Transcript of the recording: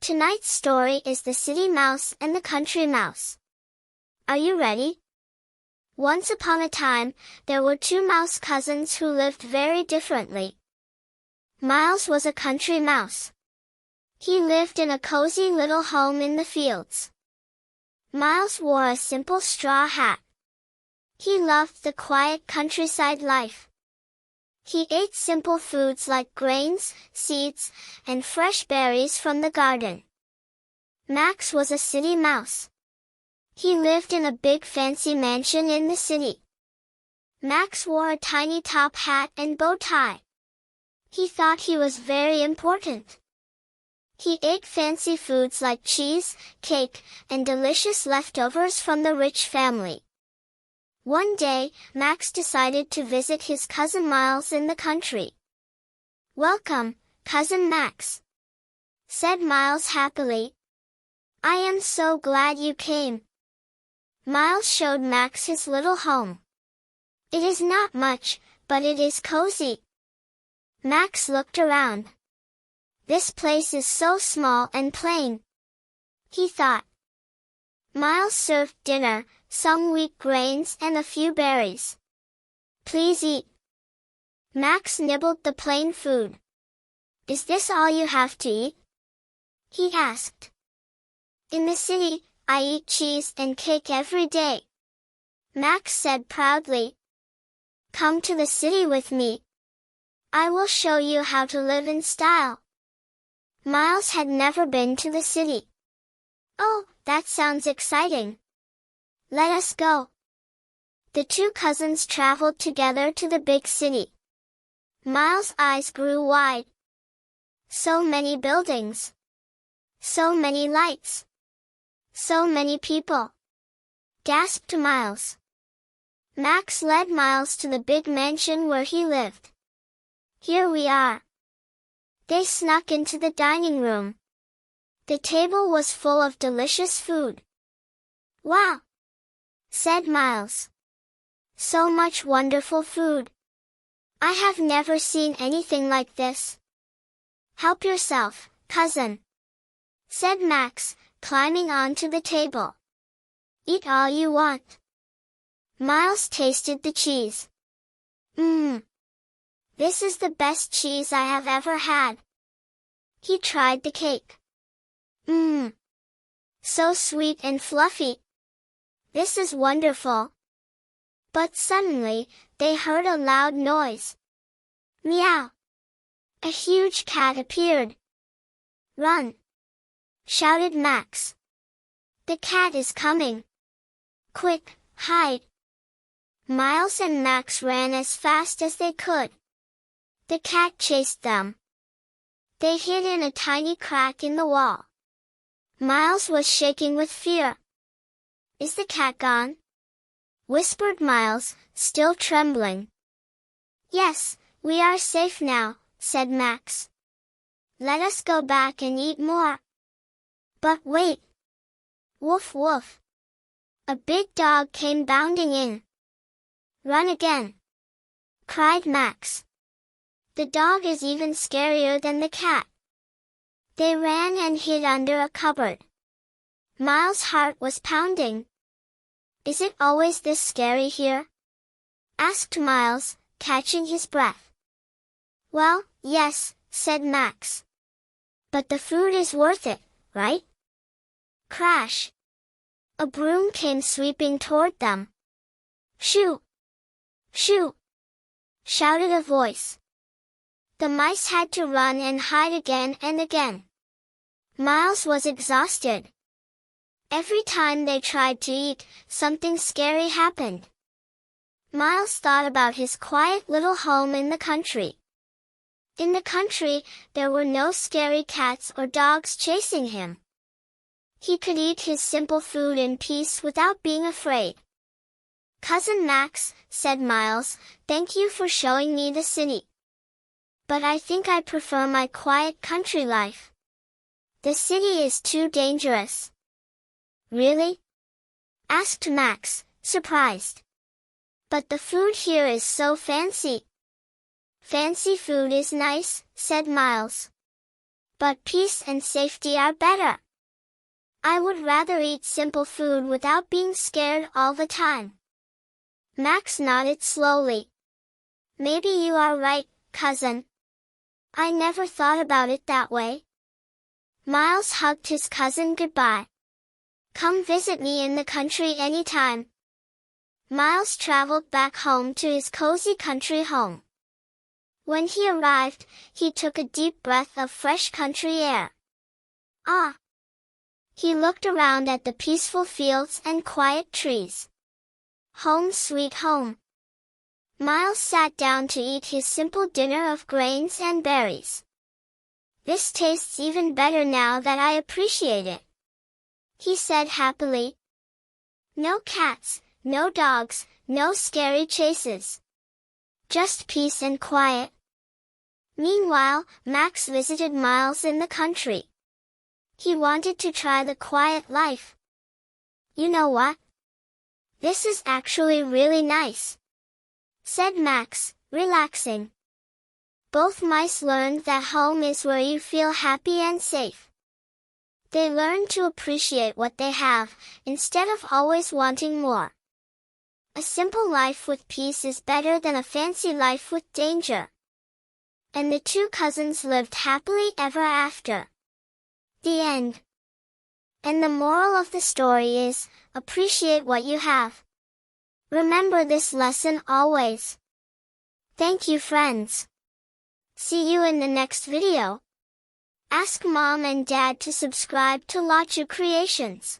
Tonight's story is The City Mouse and the Country Mouse. Are you ready? Once upon a time, there were two mouse cousins who lived very differently. Miles was a country mouse. He lived in a cozy little home in the fields. Miles wore a simple straw hat. He loved the quiet countryside life. He ate simple foods like grains, seeds, and fresh berries from the garden. Max was a city mouse. He lived in a big fancy mansion in the city. Max wore a tiny top hat and bow tie. He thought he was very important. He ate fancy foods like cheese, cake, and delicious leftovers from the rich family. One day, Max decided to visit his cousin Miles in the country. "Welcome, Cousin Max," said Miles happily. "I am so glad you came." Miles showed Max his little home. "It is not much, but it is cozy." Max looked around. "This place is so small and plain," he thought. Miles served dinner, some wheat grains and a few berries. "Please eat." Max nibbled the plain food. "Is this all you have to eat?" he asked. "In the city, I eat cheese and cake every day," Max said proudly. "Come to the city with me. I will show you how to live in style." Miles had never been to the city. "Oh, that sounds exciting. Let us go." The two cousins traveled together to the big city. Miles' eyes grew wide. So many buildings. So many lights. So many people. Gasped Miles. Max led Miles to the big mansion where he lived. "Here we are." They snuck into the dining room. The table was full of delicious food. "Wow!" said Miles. "So much wonderful food. I have never seen anything like this." "Help yourself, cousin," said Max, climbing onto the table. "Eat all you want." Miles tasted the cheese. This is the best cheese I have ever had." He tried the cake. So sweet and fluffy. This is wonderful." But suddenly, they heard a loud noise. Meow! A huge cat appeared. "Run!" shouted Max. "The cat is coming. Quick, hide!" Miles and Max ran as fast as they could. The cat chased them. They hid in a tiny crack in the wall. Miles was shaking with fear. "Is the cat gone?" whispered Miles, still trembling. "Yes, we are safe now," said Max. "Let us go back and eat more." But wait! Woof woof! A big dog came bounding in. "Run again!" cried Max. "The dog is even scarier than the cat." They ran and hid under a cupboard. Miles' heart was pounding. "Is it always this scary here?" asked Miles, catching his breath. "Well, yes," said Max. "But the food is worth it, right?" Crash! A broom came sweeping toward them. "Shoo! Shoo!" shouted a voice. The mice had to run and hide again and again. Miles was exhausted. Every time they tried to eat, something scary happened. Miles thought about his quiet little home in the country. In the country, there were no scary cats or dogs chasing him. He could eat his simple food in peace without being afraid. "Cousin Max," said Miles, "thank you for showing me the city. But I think I prefer my quiet country life. The city is too dangerous." "Really?" asked Max, surprised. "But the food here is so fancy." "Fancy food is nice," said Miles. But peace and safety are better. I would rather eat simple food without being scared all the time. Max nodded slowly. Maybe you are right, cousin. I never thought about it that way. Miles hugged his cousin goodbye. Come visit me in the country anytime. Miles traveled back home to his cozy country home. When he arrived, he took a deep breath of fresh country air. Ah! He looked around at the peaceful fields and quiet trees. Home sweet home. Miles sat down to eat his simple dinner of grains and berries. This tastes even better now that I appreciate it, he said happily. No cats, no dogs, no scary chases. Just peace and quiet. Meanwhile, Max visited Miles in the country. He wanted to try the quiet life. You know what? This is actually really nice, said Max, relaxing. Both mice learned that home is where you feel happy and safe. They learn to appreciate what they have, instead of always wanting more. A simple life with peace is better than a fancy life with danger. And the two cousins lived happily ever after. The end. And the moral of the story is, appreciate what you have. Remember this lesson always. Thank you, friends. See you in the next video. Ask Mom and Dad to subscribe to Lachu Creations.